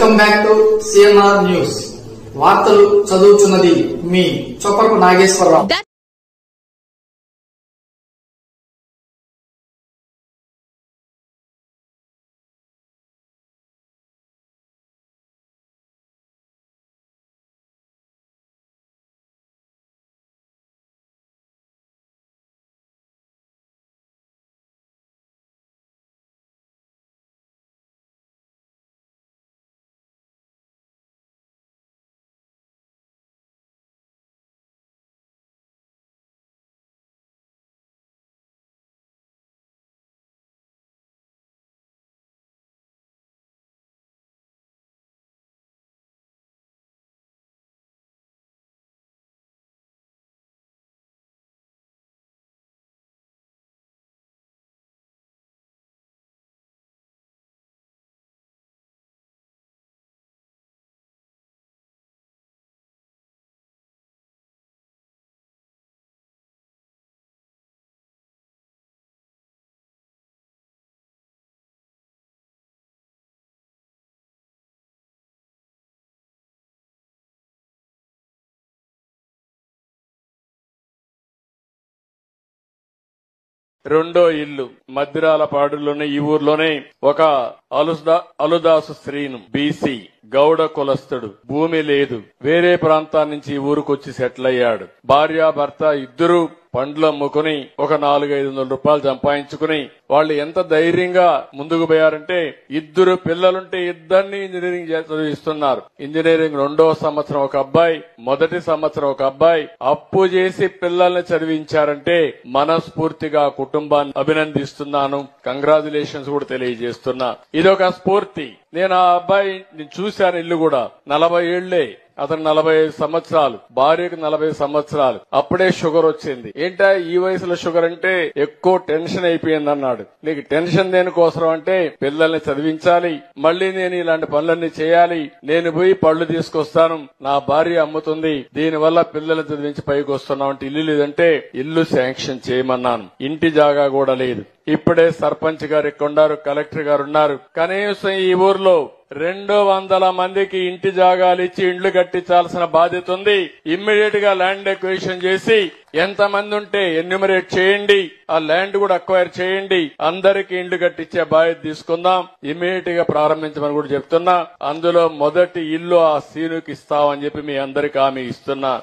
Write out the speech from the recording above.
Welcome back to CMR news. వార్తలు చదువుతున్నది మీ చొప్పకు నాగేశ్వరరావు. రెండో ఇల్లు మద్దిరాలపాడులోనే ఈ ఊర్లోనే ఒక అలుదాసు శ్రీను బీసీ గౌడ కులస్తుడు. భూమి లేదు, వేరే ప్రాంతాల నుంచి ఈ ఊరుకొచ్చి సెటిల్ అయ్యాడు. భార్యాభర్త ఇద్దరు పండ్లు అమ్ముకుని ఒక 400-500 రూపాయలు సంపాదించుకుని వాళ్ళు ఎంత ధైర్యంగా ముందుకు పోయారంటే, ఇద్దరు పిల్లలుంటే ఇద్దరిని ఇంజనీరింగ్ చదివిస్తున్నారు. ఇంజనీరింగ్ 2వ సంవత్సరం ఒక అబ్బాయి, మొదటి సంవత్సరం ఒక అబ్బాయి. అప్పు చేసి పిల్లల్ని చదివించారంటే మనస్ఫూర్తిగా కుటుంబాన్ని అభినందిస్తున్నాను, కంగ్రాచులేషన్స్ కూడా తెలియజేస్తున్నా. ఇదొక స్ఫూర్తి. నేను ఆ అబ్బాయి చూశాను, ఇల్లు కూడా 40 ఏళ్లే, అతను 45 సంవత్సరాలు, భార్యకు 40 సంవత్సరాలు. అప్పుడే షుగర్ వచ్చింది. ఏంటా ఈ వయసులో షుగర్ అంటే, ఎక్కువ టెన్షన్ అయిపోయింది అన్నాడు. నీకు టెన్షన్ దేనికోసం అంటే, పిల్లల్ని చదివించాలి, మళ్లీ నేను ఇలాంటి పనులన్నీ చేయాలి, నేను పోయి పళ్ళు తీసుకొస్తాను, నా భార్య అమ్ముతుంది, దీనివల్ల పిల్లల్ని చదివించి పైకి వస్తున్నాం అంటే ఇల్లు లేదంటే ఇల్లు శాంక్షన్ చేయమన్నాను. ఇంటి జాగా కూడా లేదు. ఇప్పుడే సర్పంచ్ గారు ఇక్కడ ఉన్నారు, కలెక్టర్ గారు ఉన్నారు. కనీసం ఈ ఊర్లో 200 మందికి ఇంటి జాగాలు ఇచ్చి ఇండ్లు కట్టించాల్సిన బాధ్యత ఉంది. ఇమ్మీడియట్ గా ల్యాండ్ ఎక్విజిషన్ చేసి ఎంతమంది ఉంటే ఎన్యూమరేట్ చేయండి, ఆ ల్యాండ్ కూడా అక్వైర్ చేయండి, అందరికీ ఇండ్లు కట్టించే బాధ్యత తీసుకుందాం. ఇమ్మీడియట్ గా ప్రారంభించమని కూడా చెప్తున్నా. అందులో మొదటి ఇల్లు ఆ సీనుకి ఇస్తామని చెప్పి మీ అందరికీ హామీ ఇస్తున్నా.